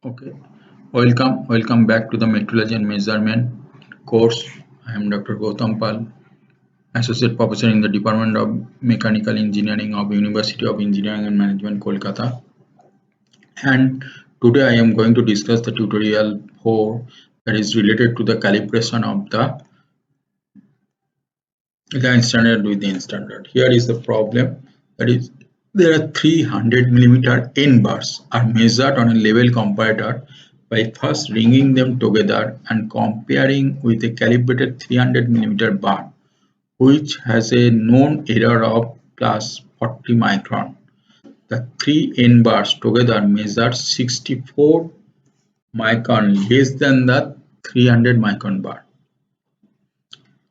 Okay, welcome back to the Metrology and Measurement course. I am Dr. Gautam Pal, Associate Professor in the Department of Mechanical Engineering of University of Engineering and Management, Kolkata. And today I am going to discuss the tutorial 4 that is related to the calibration of the line standard with the standard. Here is the problem, that is there are 300 millimeter N bars are measured on a level comparator by first ringing them together and comparing with a calibrated 300 millimeter bar which has a known error of plus 40 micron. The three N bars together measure 64 micron less than the 300 micron bar.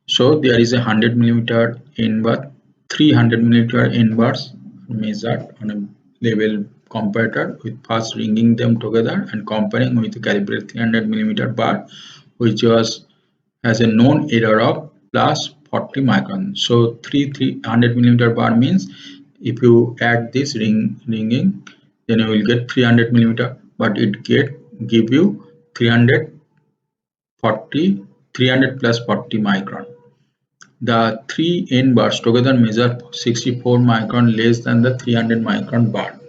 So there is a 100 millimeter N bar, 300 millimeter N bars measured on a level comparator with first ringing them together and comparing with the calibrated 300 millimeter bar which has a known error of plus 40 micron. So 300 millimeter bar means if you add this ringing, then you will get 300 millimeter, but it give you 300 plus 40 micron. The three N bars together measure 64 micron less than the 300 micron bar.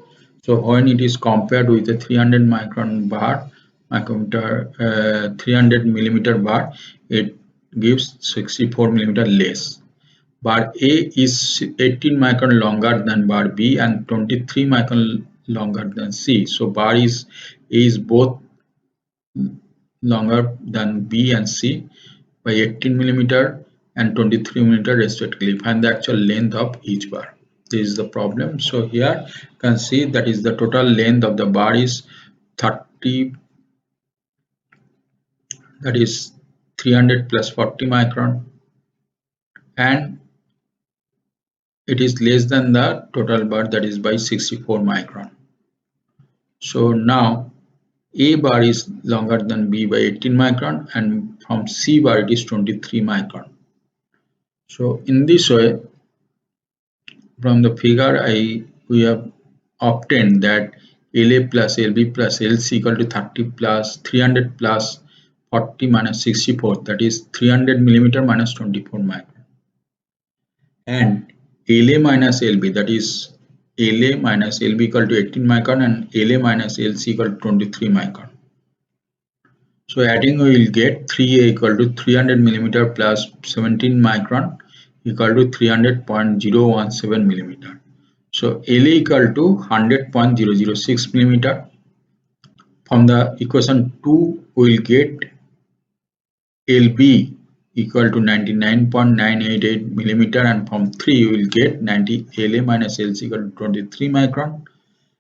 So when it is compared with the 300 micron bar, 300 millimeter bar, it gives 64 millimeter less. Bar A is 18 micron longer than bar B and 23 micron longer than C. So bar A is both longer than B and C by 18 millimeter and 23 millimeter respectively. Find the actual length of each bar. This is the problem. So here you can see that is the total length of the bar is 30, that is 300 plus 40 micron, and it is less than the total bar, that is by 64 micron. So now A bar is longer than B by 18 micron and from C bar it is 23 micron. So in this way, from the figure we have obtained that LA plus LB plus LC equal to 30 plus 300 plus 40 minus 64, that is 300 millimeter minus 24 micron, and LA minus LB, that is LA minus LB equal to 18 micron and LA minus LC equal to 23 micron. So adding we will get 3A equal to 300 millimeter plus 17 micron equal to 300.017 millimeter. So LA equal to 100.006 millimeter. From the equation 2 we will get LB equal to 99.988 millimeter, and from 3 you will get 90 LA minus LC equal to 23 micron.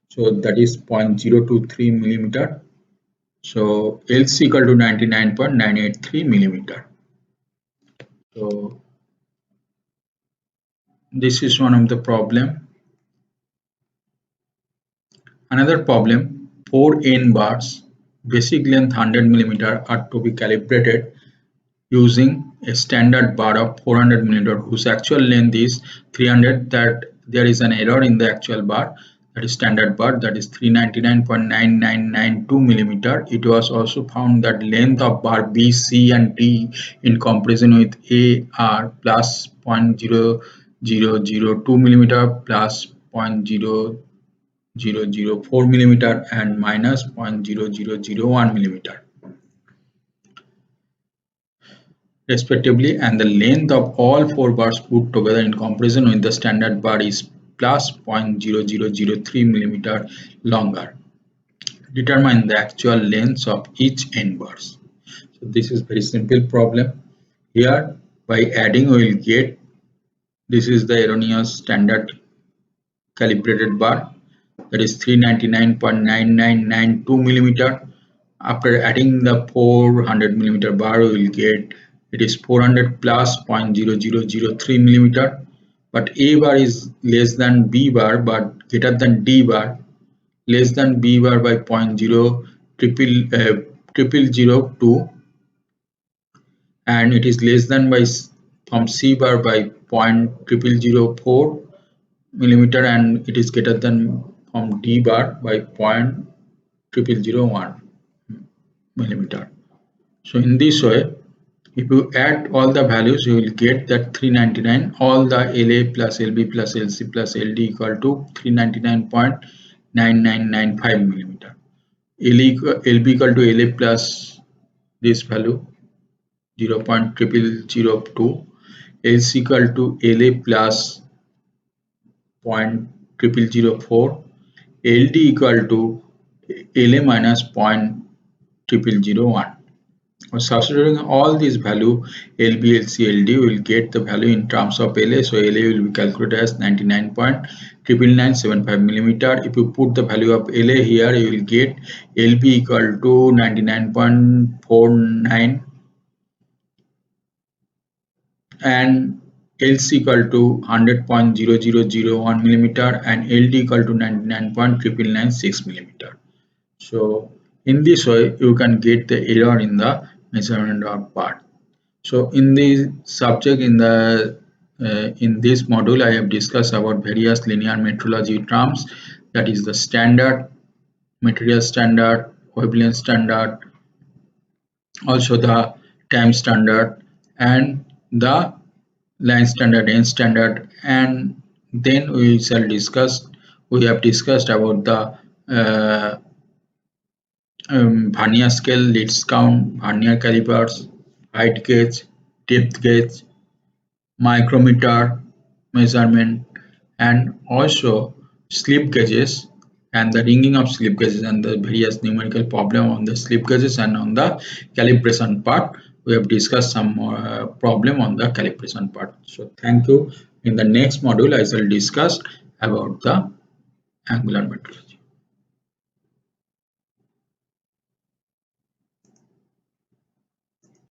So that is 0.023 millimeter. So LC equal to 99.983 millimeter. So this is one of the problem. Another problem, 4 N bars, basic length 100 millimeter are to be calibrated using a standard bar of 400 millimeter whose actual length is 300, that there is an error in the actual bar, that is standard bar, that is 399.9992 millimeter. It was also found that length of bar B, C and D in comparison with A are plus 0.0002 millimeter, plus 0.0004 millimeter and minus 0.0001 millimeter respectively, and the length of all four bars put together in comparison with the standard bar is plus 0.0003 millimeter longer. Determine the actual lengths of each N bars. So this is very simple problem. Here by adding we will get, this is the erroneous standard calibrated bar, that is 399.9992 millimeter. After adding the 400 millimeter bar we will get it is 400 plus 0.0003 millimeter, but A bar is less than B bar but greater than D bar, less than B bar by 0.0002, and it is less than by from C bar by 0.0004 millimeter, and it is greater than from D bar by 0.0001. millimeter. So in this way, if you add all the values, you will get that 399. All the LA plus LB plus LC plus LD equal to 399.9995 millimeter. LB equal to LA plus this value 0.0002, LC equal to LA plus 0.0004, LD equal to LA minus 0.0001. Substituting all these value LB, LC, LD, will get the value in terms of LA. So LA will be calculated as 99.99975 millimeter. If you put the value of LA here, you will get LB equal to 99.49 and LC equal to 100.0001 millimeter and LD equal to 99.9996 millimeter. So in this way, you can get the error in the measurement of part. So in the subject in this module, I have discussed about various linear metrology terms, that is the standard, material standard, wavelength standard, also the time standard and the line standard, end standard, and then we have discussed about the vernier scale, least count, vernier calipers, height gauge, depth gauge, micrometer measurement, and also slip gauges and the ringing of slip gauges and the various numerical problem on the slip gauges. And on the calibration part, we have discussed some problem on the calibration part. So thank you. In the next module, I shall discuss about the angular metrology.